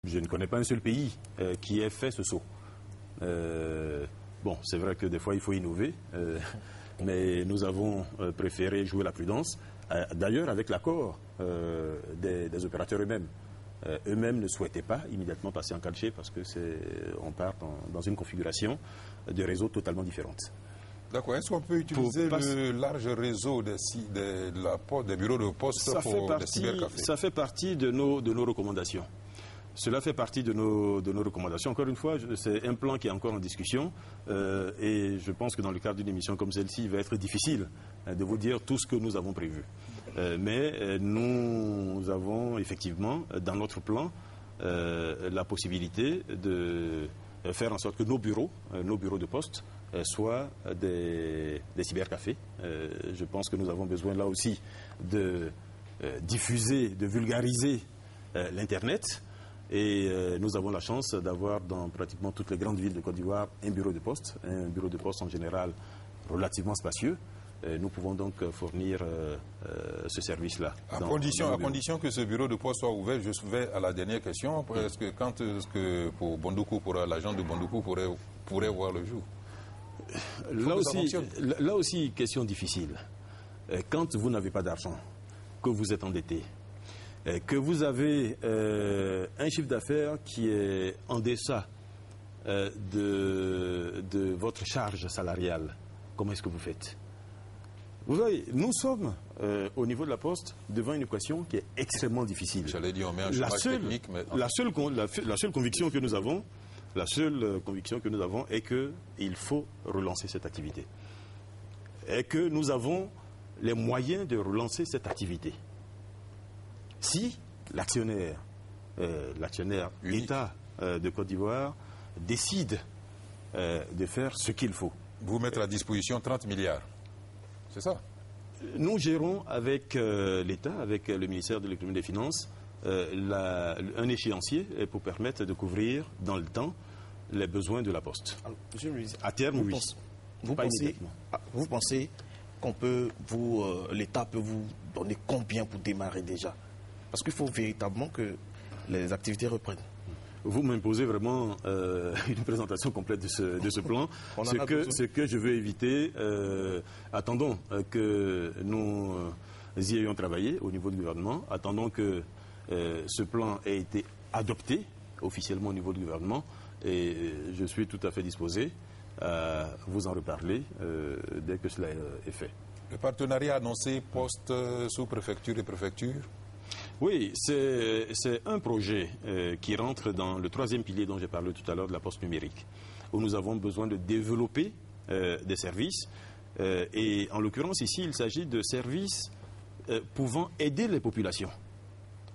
je ne connais pas un seul pays qui ait fait ce saut. Bon, c'est vrai que des fois il faut innover, mais nous avons préféré jouer la prudence, d'ailleurs avec l'accord des opérateurs eux-mêmes. Eux-mêmes ne souhaitaient pas immédiatement passer en 4G parce que on part dans une configuration de réseau totalement différente. D'accord. Est-ce qu'on peut utiliser le large réseau des bureaux de poste pour des cybercafés? Ça fait partie de nos recommandations. Cela fait partie de nos recommandations. Encore une fois, c'est un plan qui est encore en discussion et je pense que dans le cadre d'une émission comme celle-ci, il va être difficile de vous dire tout ce que nous avons prévu. Mais nous avons effectivement dans notre plan la possibilité de faire en sorte que nos bureaux de poste soient des cybercafés. Je pense que nous avons besoin là aussi de diffuser, de vulgariser l'Internet. Et nous avons la chance d'avoir dans pratiquement toutes les grandes villes de Côte d'Ivoire un bureau de poste en général relativement spacieux. Nous pouvons donc fournir ce service-là. À condition que ce bureau de poste soit ouvert, je vais à la dernière question. Est-ce que pour Bondoukou, l'agent de Bondoukou pourrait voir le jour? Là aussi, question difficile. Quand vous n'avez pas d'argent, que vous êtes endetté, que vous avez un chiffre d'affaires qui est en deçà de votre charge salariale, comment est-ce que vous faites? Vous voyez, nous sommes au niveau de la Poste devant une équation qui est extrêmement difficile. J'allais dire, on met un chômage technique, mais... La seule conviction que nous avons, est qu'il faut relancer cette activité. Et que nous avons les moyens de relancer cette activité. Si l'actionnaire État de Côte d'Ivoire décide de faire ce qu'il faut. Vous mettre à disposition 30 milliards. C'est ça? Nous gérons avec l'État, avec le ministère de l'Économie et des Finances, un échéancier pour permettre de couvrir dans le temps les besoins de la Poste. Alors, monsieur le ministre, à terme, oui. Vous pensez l'État peut vous donner combien pour démarrer déjà? Parce qu'il faut véritablement que les activités reprennent. Vous m'imposez vraiment une présentation complète de ce plan. Ce que je veux éviter, attendons que nous y ayons travaillé au niveau du gouvernement, attendons que ce plan ait été adopté officiellement au niveau du gouvernement et je suis tout à fait disposé à vous en reparler dès que cela est fait. Le partenariat annoncé poste sous-préfecture et préfecture? Oui, c'est un projet qui rentre dans le troisième pilier dont j'ai parlé tout à l'heure de la poste numérique, où nous avons besoin de développer des services. Et en l'occurrence ici, il s'agit de services pouvant aider les populations,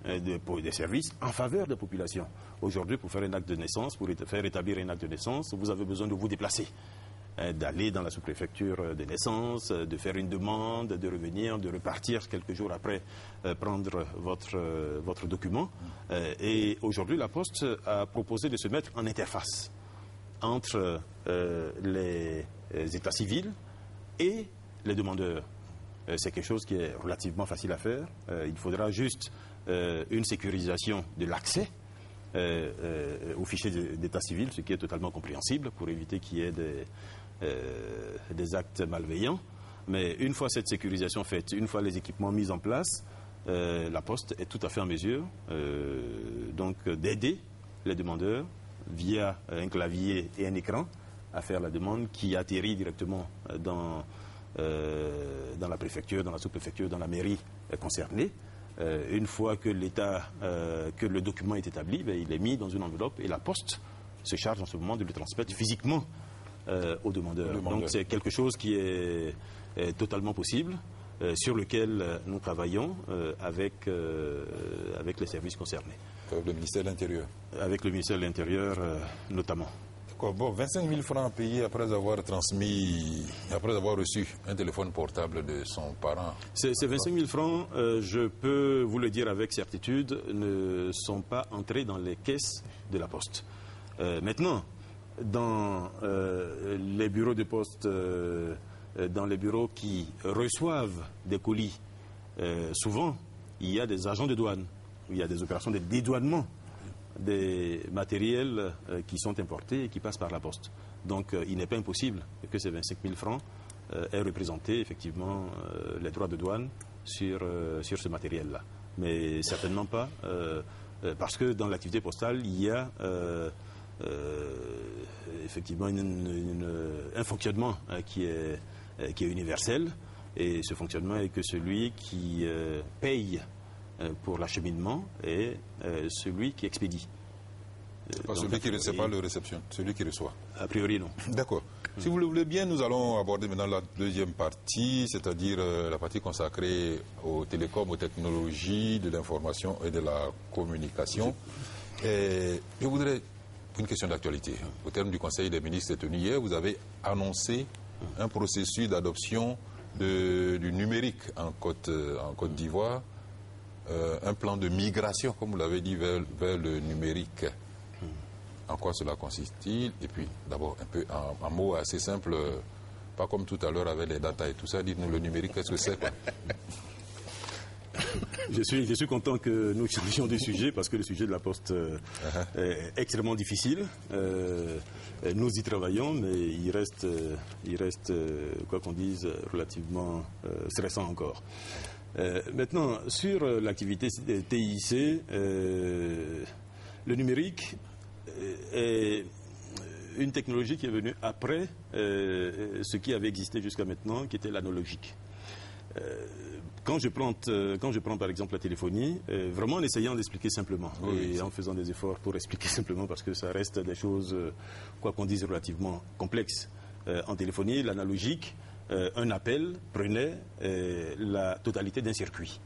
des services en faveur des populations. Aujourd'hui, pour faire un acte de naissance, pour faire établir un acte de naissance, vous avez besoin de vous déplacer, d'aller dans la sous-préfecture de naissance, de faire une demande, de revenir, de repartir quelques jours après prendre votre document. Et aujourd'hui, la Poste a proposé de se mettre en interface entre les états civils et les demandeurs. C'est quelque chose qui est relativement facile à faire. Il faudra juste une sécurisation de l'accès au fichier d'état civil, ce qui est totalement compréhensible pour éviter qu'il y ait des actes malveillants. Mais une fois cette sécurisation faite, une fois les équipements mis en place, la Poste est tout à fait en mesure donc d'aider les demandeurs via un clavier et un écran à faire la demande qui atterrit directement dans la préfecture, dans la sous-préfecture, dans la mairie concernée. Une fois que que le document est établi, il est mis dans une enveloppe et la Poste se charge en ce moment de le transmettre physiquement aux demandeurs. Donc c'est quelque chose qui est totalement possible, sur lequel nous travaillons avec les services concernés. Avec le ministère de l'Intérieur. Avec le ministère de l'Intérieur notamment. Bon, 25 000 francs payés après avoir reçu un téléphone portable de son parent. Ces 25 000 francs, je peux vous le dire avec certitude, ne sont pas entrés dans les caisses de la Poste. Maintenant, dans les bureaux de poste, dans les bureaux qui reçoivent des colis, souvent, il y a des agents de douane, il y a des opérations de dédouanement des matériels qui sont importés et qui passent par la poste. Donc il n'est pas impossible que ces 25 000 francs aient représenté effectivement les droits de douane sur ce matériel-là. Mais certainement pas, parce que dans l'activité postale, il y a effectivement un fonctionnement qui est universel. Et ce fonctionnement est que celui qui paye pour l'acheminement est celui qui expédie. Pas celui qui ne reçoit pas le réception, celui qui reçoit. A priori, non. D'accord. Si vous le voulez bien, nous allons aborder maintenant la deuxième partie, c'est-à-dire la partie consacrée aux télécoms, aux technologies de l'information et de la communication. Et je voudrais une question d'actualité. Au terme du Conseil des ministres tenu hier, vous avez annoncé un processus d'adoption du numérique en Côte d'Ivoire, un plan de migration, comme vous l'avez dit, vers le numérique. En quoi cela consiste-t-il? Et puis, d'abord, un peu en mots assez simples, pas comme tout à l'heure avec les data et tout ça. Dites-nous, le numérique, qu'est-ce que c'est, quoi? Je suis content que nous changions de sujet parce que le sujet de la poste est extrêmement difficile. Nous y travaillons, mais il reste quoi qu'on dise, relativement stressant encore. Maintenant, sur l'activité TIC, le numérique est une technologie qui est venue après ce qui avait existé jusqu'à maintenant, qui était l'analogique. Quand je prends par exemple la téléphonie, vraiment en essayant d'expliquer simplement et en faisant des efforts pour expliquer simplement parce que ça reste des choses, quoi qu'on dise, relativement complexes. En téléphonie, l'analogique, un appel prenait la totalité d'un circuit.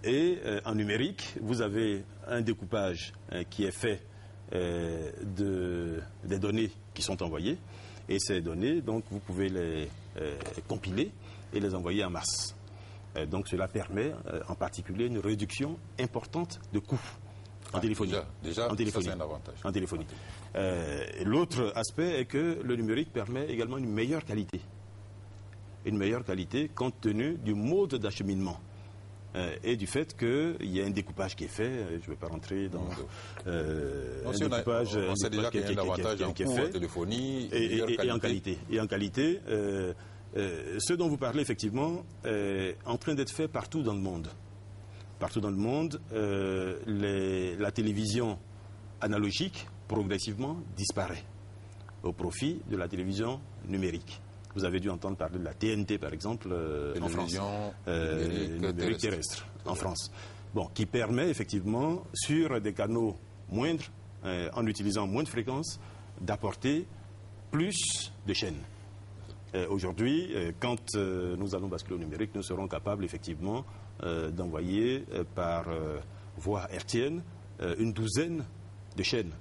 Et en numérique, vous avez un découpage qui est fait des données qui sont envoyées. Et ces données, donc, vous pouvez les compiler et les envoyer en masse. Donc cela permet en particulier une réduction importante de coûts en téléphonie. Déjà, en téléphonie. Ça c'est un avantage. En téléphonie. L'autre aspect est que le numérique permet également une meilleure qualité. Une meilleure qualité compte tenu du mode d'acheminement. Et du fait qu'il y a un découpage qui est fait, je ne vais pas rentrer dans un découpage, on sait déjà qu'il y a un avantage en coût, en téléphonie et en qualité. Et en qualité, ce dont vous parlez effectivement est en train d'être fait partout dans le monde. Partout dans le monde, la télévision analogique progressivement disparaît au profit de la télévision numérique. Vous avez dû entendre parler de la TNT, par exemple, en France. Numérique terrestre, en France. Bon, qui permet effectivement, sur des canaux moindres, en utilisant moins de fréquences, d'apporter plus de chaînes. Aujourd'hui, quand nous allons basculer au numérique, nous serons capables effectivement d'envoyer par voie hertzienne une douzaine de chaînes.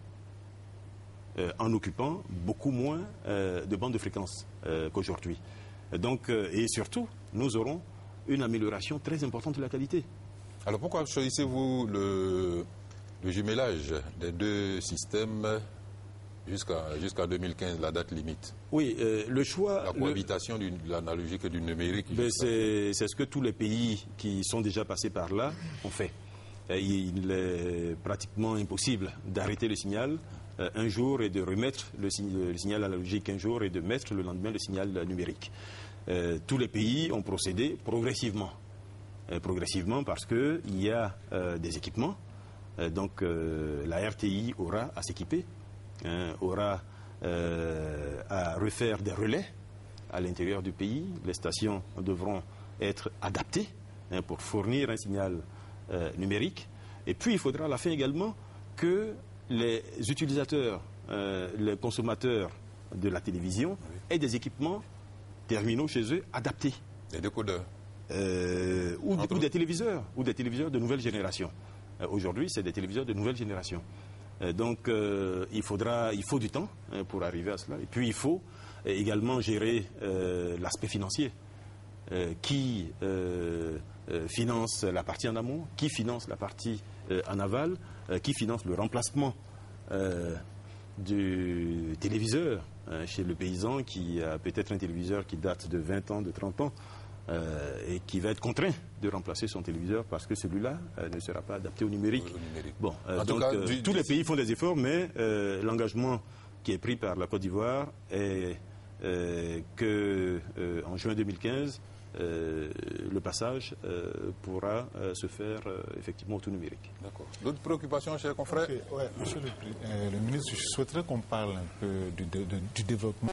En occupant beaucoup moins de bandes de fréquences qu'aujourd'hui. Donc, et surtout, nous aurons une amélioration très importante de la qualité. Alors pourquoi choisissez-vous le jumelage des deux systèmes jusqu'à 2015, la date limite? Oui, le choix... La cohabitation de l'analogique et du numérique. C'est ce que tous les pays qui sont déjà passés par là ont fait. Il est pratiquement impossible d'arrêter le signal un jour et de remettre le signal analogique un jour et de mettre le lendemain le signal numérique. Tous les pays ont procédé progressivement. Progressivement parce qu'il y a des équipements. Donc la RTI aura à s'équiper, aura à refaire des relais à l'intérieur du pays. Les stations devront être adaptées pour fournir un signal numérique. Et puis il faudra à la fin également que les utilisateurs, les consommateurs de la télévision aient des équipements terminaux chez eux adaptés. Des décodeurs. Ou des téléviseurs de nouvelle génération. Aujourd'hui, c'est des téléviseurs de nouvelle génération. Donc, il faut du temps pour arriver à cela. Et puis, il faut également gérer l'aspect financier. Qui finance la partie en amont, qui finance la partie en aval, qui finance le remplacement du téléviseur chez le paysan qui a peut-être un téléviseur qui date de 20 ans, de 30 ans. et qui va être contraint de remplacer son téléviseur parce que celui-là ne sera pas adapté au numérique. Bon, donc tous les pays font des efforts, mais l'engagement qui est pris par la Côte d'Ivoire est qu'en juin 2015, le passage pourra se faire effectivement au tout numérique. D'accord. D'autres préoccupations, chers confrères? Okay, ouais, monsieur le ministre, je souhaiterais qu'on parle un peu du développement